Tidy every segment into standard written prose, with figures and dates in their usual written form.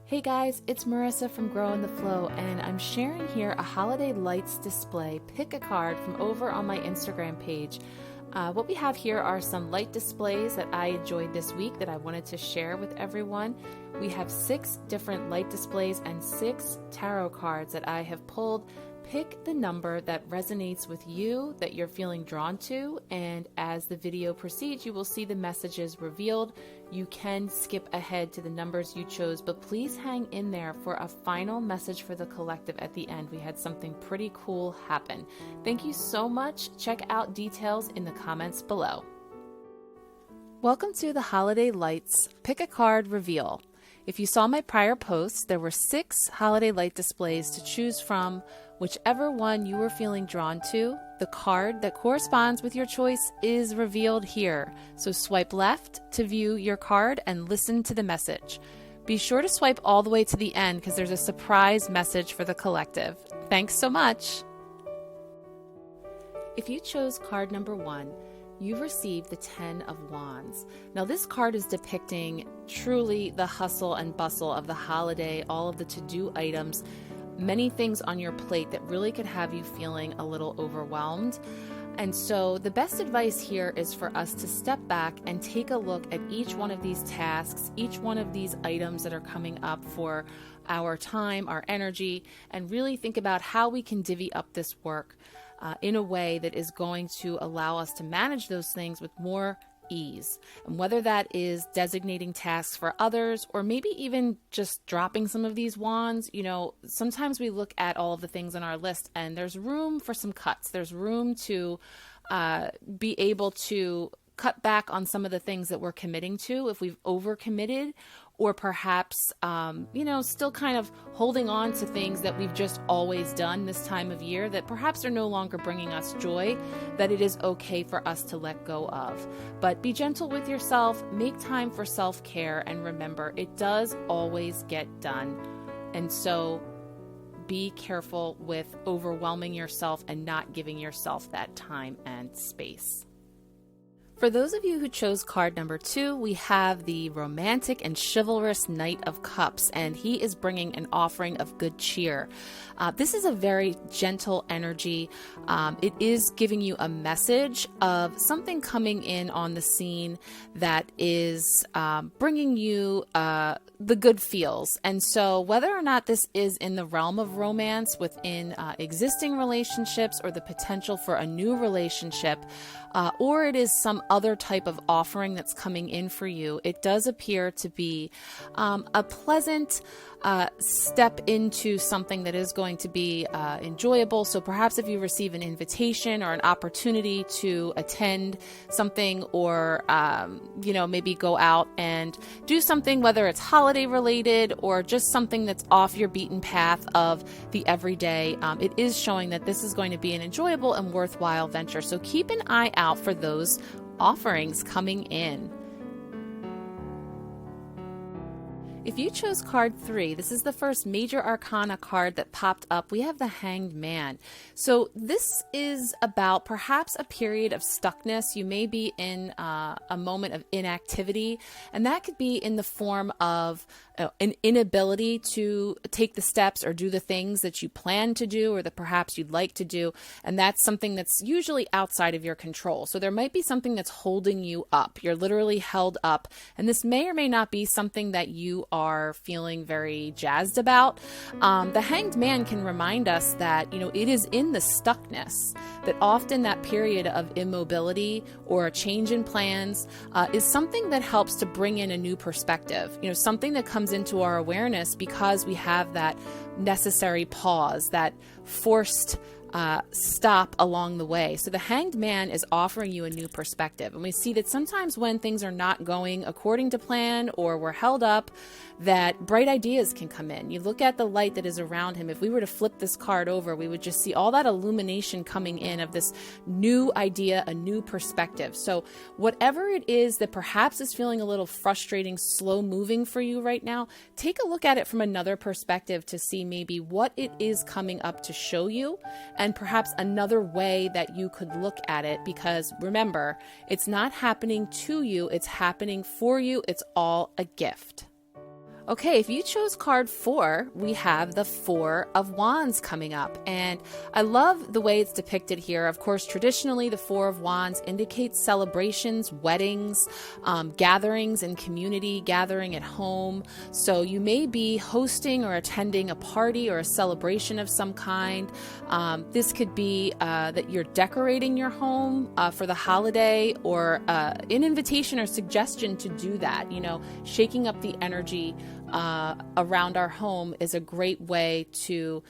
Hey guys, it's Marissa from Growing the Flow, and I'm sharing here a holiday lights display. Pick a card from over on my Instagram page. What we have here are some light displays that I enjoyed this week that I wanted to share with everyone. We have 6 different light displays and 6 tarot cards that I have pulled. Pick the number that resonates with you, that you're feeling drawn to, and as the video proceeds, you will see the messages revealed. You can skip ahead to the numbers you chose, but please hang in there for a final message for the collective at the end. We had something pretty cool happen. Thank you so much. Check out details in the comments below. Welcome to the Holiday Lights Pick a Card Reveal. If you saw my prior posts, there were 6 holiday light displays to choose from. Whichever one you were feeling drawn to, the card that corresponds with your choice is revealed here. So swipe left to view your card and listen to the message. Be sure to swipe all the way to the end because there's a surprise message for the collective. Thanks so much. If you chose card number 1, you've received the 10 of Wands. Now this card is depicting truly the hustle and bustle of the holiday, all of the to-do items, many things on your plate that really could have you feeling a little overwhelmed. And so the best advice here is for us to step back and take a look at each one of these tasks, each one of these items that are coming up for our time, our energy, and really think about how we can divvy up this work in a way that is going to allow us to manage those things with more ease. And whether that is designating tasks for others or maybe even just dropping some of these wands, sometimes we look at all of the things on our list and there's room for some cuts. There's room to be able to cut back on some of the things that we're committing to if we've overcommitted, or perhaps, still kind of holding on to things that we've just always done this time of year that perhaps are no longer bringing us joy, that it is okay for us to let go of. But be gentle with yourself, make time for self-care, and remember, it does always get done. And so be careful with overwhelming yourself and not giving yourself that time and space. For those of you who chose card number 2, we have the romantic and chivalrous Knight of Cups, and he is bringing an offering of good cheer. This is a very gentle energy. It is giving you a message of something coming in on the scene that is bringing you the good feels. And so whether or not this is in the realm of romance within existing relationships or the potential for a new relationship, or it is some other type of offering that's coming in for you, it does appear to be a pleasant step into something that is going to be enjoyable. So perhaps if you receive an invitation or an opportunity to attend something, or maybe go out and do something, whether it's holiday related or just something that's off your beaten path of the everyday, it is showing that this is going to be an enjoyable and worthwhile venture. So keep an eye out for those offerings coming in. If you chose card 3, this is the first major arcana card that popped up. We have the Hanged Man. So this is about perhaps a period of stuckness. You may be in a moment of inactivity, and that could be in the form of an inability to take the steps or do the things that you plan to do or that perhaps you'd like to do. And that's something that's usually outside of your control. So there might be something that's holding you up. You're literally held up. And this may or may not be something that you are feeling very jazzed about. The Hanged Man can remind us that, it is in the stuckness that often that period of immobility or a change in plans is something that helps to bring in a new perspective, something that comes into our awareness because we have that necessary pause, that forced stop along the way. So the Hanged Man is offering you a new perspective. And we see that sometimes when things are not going according to plan or we're held up, that bright ideas can come in. You look at the light that is around him. If we were to flip this card over, we would just see all that illumination coming in of this new idea, a new perspective. So whatever it is that perhaps is feeling a little frustrating, slow moving for you right now, take a look at it from another perspective to see maybe what it is coming up to show you, and perhaps another way that you could look at it, because remember, it's not happening to you, it's happening for you. It's all a gift. Okay, if you chose card 4, we have the 4 of Wands coming up. And I love the way it's depicted here. Of course, traditionally, the 4 of Wands indicates celebrations, weddings, gatherings in community, gathering at home. So you may be hosting or attending a party or a celebration of some kind. This could be that you're decorating your home for the holiday, or an invitation or suggestion to do that. You know, shaking up the energy around our home is a great way to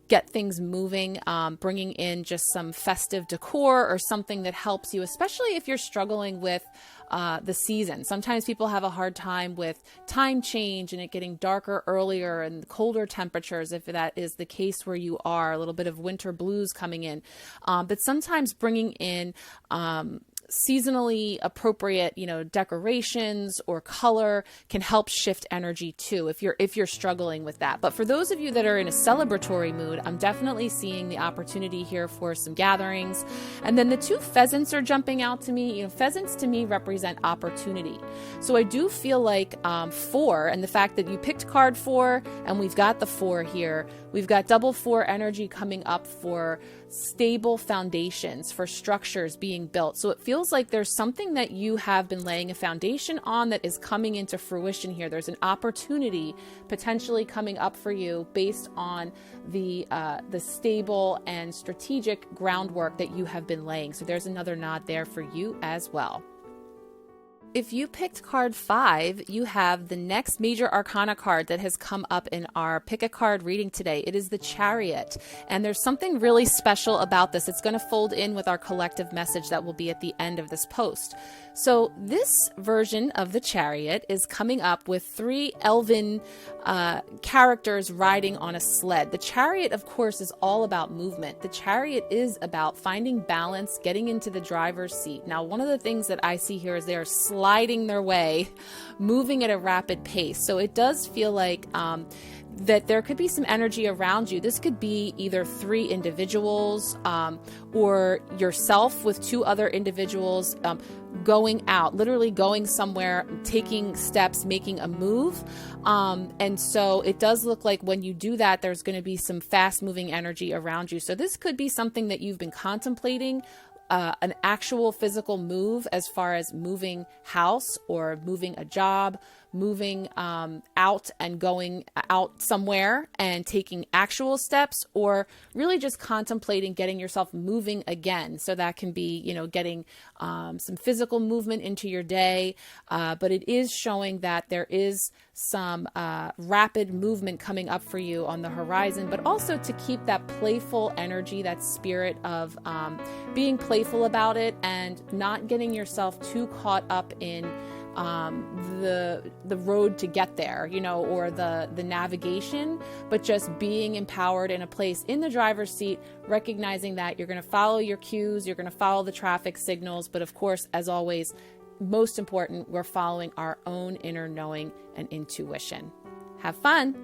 get things moving, bringing in just some festive decor or something that helps you, especially if you're struggling with the season. Sometimes people have a hard time with time change and it getting darker earlier and colder temperatures, if that is the case where you are, a little bit of winter blues coming in. But sometimes bringing in seasonally appropriate, decorations or color can help shift energy too, if you're struggling with that. But for those of you that are in a celebratory mood, I'm definitely seeing the opportunity here for some gatherings. And then the 2 pheasants are jumping out to me. Pheasants to me represent opportunity. So I do feel like 4, and the fact that you picked card 4 and we've got the 4 here, we've got double 4 energy coming up for stable foundations, for structures being built. So it feels like there's something that you have been laying a foundation on that is coming into fruition here. There's an opportunity potentially coming up for you based on the stable and strategic groundwork that you have been laying. So there's another nod there for you as well. If you picked card 5, you have the next major arcana card that has come up in our pick a card reading today. It is the Chariot, and there's something really special about this. It's going to fold in with our collective message that will be at the end of this post. So this version of the Chariot is coming up with 3 elven characters riding on a sled. The Chariot, of course, is all about movement. The Chariot is about finding balance, getting into the driver's seat. Now, one of the things that I see here is they are sliding their way, moving at a rapid pace. So it does feel like that there could be some energy around you. This could be either 3 individuals or yourself with 2 other individuals going out, literally going somewhere, taking steps, making a move. And so it does look like when you do that, there's going to be some fast moving energy around you. So this could be something that you've been contemplating, an actual physical move as far as moving house or moving a job, moving out and going out somewhere and taking actual steps, or really just contemplating getting yourself moving again. So that can be, getting some physical movement into your day. But it is showing that there is some rapid movement coming up for you on the horizon, but also to keep that playful energy, that spirit of being playful about it and not getting yourself too caught up in the road to get there, or the navigation, but just being empowered in a place in the driver's seat, recognizing that you're going to follow your cues, you're going to follow the traffic signals, but of course, as always, most important, we're following our own inner knowing and intuition. Have fun!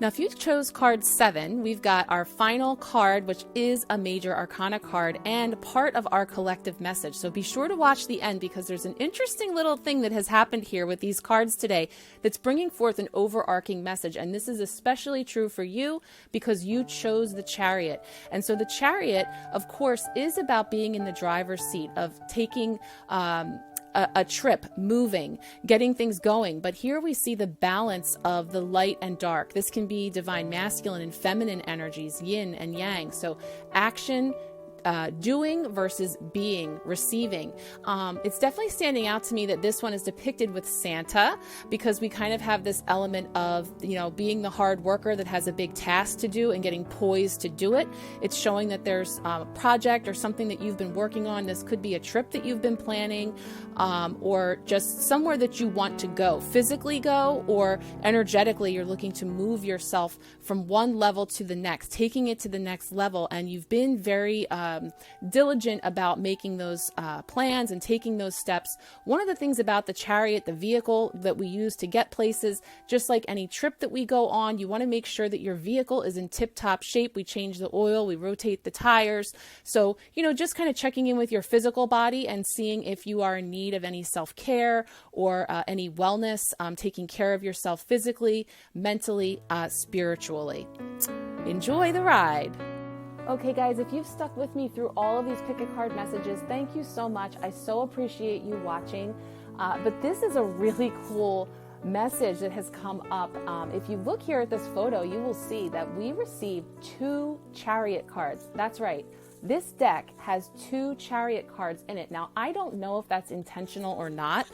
Now, if you chose card 7, we've got our final card, which is a major arcana card and part of our collective message. So be sure to watch the end, because there's an interesting little thing that has happened here with these cards today that's bringing forth an overarching message. And this is especially true for you because you chose the Chariot. And so the Chariot, of course, is about being in the driver's seat, of taking a trip, moving, getting things going. But here we see the balance of the light and dark. This can be divine masculine and feminine energies, yin and yang. So action, doing versus being, receiving. It's definitely standing out to me that this one is depicted with Santa, because we kind of have this element of, being the hard worker that has a big task to do and getting poised to do it. It's showing that there's a project or something that you've been working on. This could be a trip that you've been planning, or just somewhere that you want to go, physically go, or energetically you're looking to move yourself from one level to the next, taking it to the next level. And you've been very diligent about making those plans and taking those steps. One of the things about the chariot, the vehicle that we use to get places, just like any trip that we go on, you want to make sure that your vehicle is in tip-top shape. We change the oil, we rotate the tires. So, just kind of checking in with your physical body and seeing if you are in need of any self-care or any wellness, taking care of yourself physically, mentally, spiritually. Enjoy the ride. Okay, guys, if you've stuck with me through all of these pick a card messages, thank you so much. I so appreciate you watching. But this is a really cool message that has come up. If you look here at this photo, you will see that we received 2 chariot cards. That's right. This deck has 2 chariot cards in it. Now, I don't know if that's intentional or not.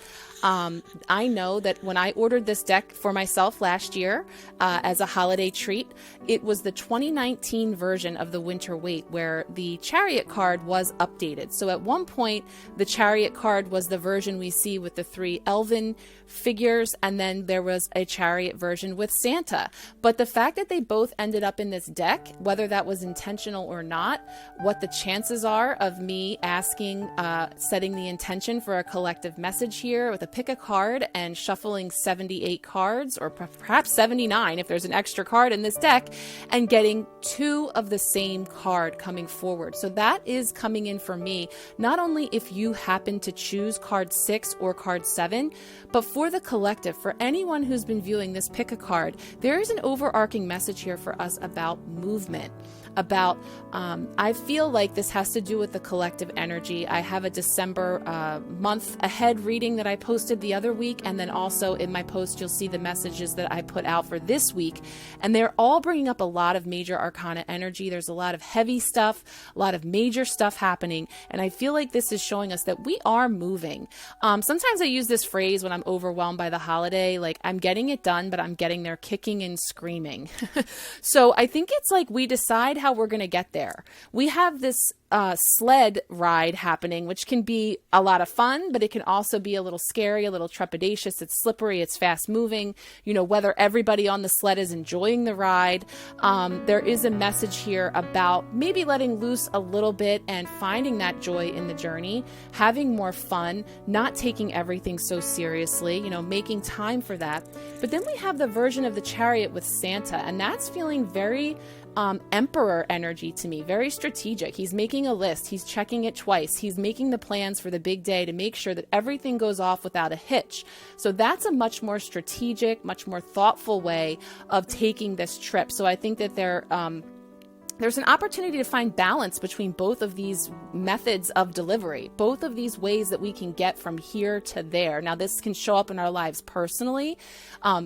I know that when I ordered this deck for myself last year as a holiday treat, it was the 2019 version of the Winter Waite where the chariot card was updated. So at one point, the chariot card was the version we see with the 3 elven figures, and then there was a chariot version with Santa. But the fact that they both ended up in this deck, whether that was intentional or not, what the chances are of me asking, setting the intention for a collective message here with a pick a card and shuffling 78 cards, or perhaps 79 if there's an extra card in this deck, and getting 2 of the same card coming forward. So that is coming in for me, not only if you happen to choose card 6 or card 7, but for the collective, for anyone who's been viewing this pick a card, there is an overarching message here for us about movement. I feel like this has to do with the collective energy. I have a December month ahead reading that I posted the other week, and then also in my post you'll see the messages that I put out for this week, and they're all bringing up a lot of major arcana energy. There's a lot of heavy stuff, a lot of major stuff happening, and I feel like this is showing us that we are moving. Sometimes I use this phrase when I'm overwhelmed by the holiday, like I'm getting it done, but I'm getting there kicking and screaming. So I think it's like we decide how we're going to get there. We have this sled ride happening, which can be a lot of fun, but it can also be a little scary, a little trepidatious. It's slippery, it's fast moving, whether everybody on the sled is enjoying the ride. There is a message here about maybe letting loose a little bit and finding that joy in the journey, having more fun, not taking everything so seriously, making time for that. But then we have the version of the chariot with Santa, and that's feeling very emperor energy to me, very strategic. He's making a list. He's checking it twice. He's making the plans for the big day to make sure that everything goes off without a hitch. So that's a much more strategic, much more thoughtful way of taking this trip. So I think that there's an opportunity to find balance between both of these methods of delivery, both of these ways that we can get from here to there. Now, this can show up in our lives personally.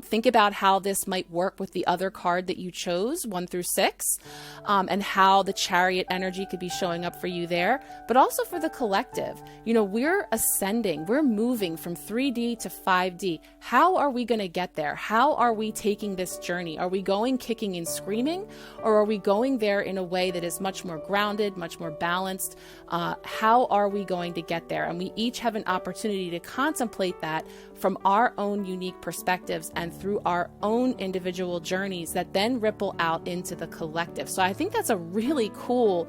Think about how this might work with the other card that you chose, 1 through 6, and how the chariot energy could be showing up for you there, but also for the collective. We're ascending, we're moving from 3D to 5D. How are we going to get there? How are we taking this journey? Are we going kicking and screaming, or are we going there in a way that is much more grounded, much more balanced? How are we going to get there? And we each have an opportunity to contemplate that from our own unique perspectives and through our own individual journeys that then ripple out into the collective. So I think that's a really cool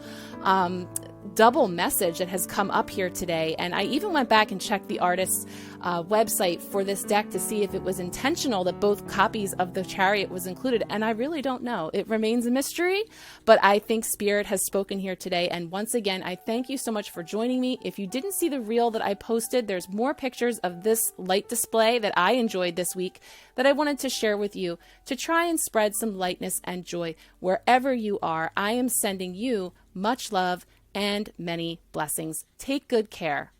double message that has come up here today. And I even went back and checked the artist's website for this deck to see if it was intentional that both copies of the chariot was included. And I really don't know. It remains a mystery, but I think Spirit has spoken here today. And once again, I thank you so much for joining me. If you didn't see the reel that I posted, there's more pictures of this light display that I enjoyed this week that I wanted to share with you to try and spread some lightness and joy wherever you are. I am sending you much love and many blessings. Take good care.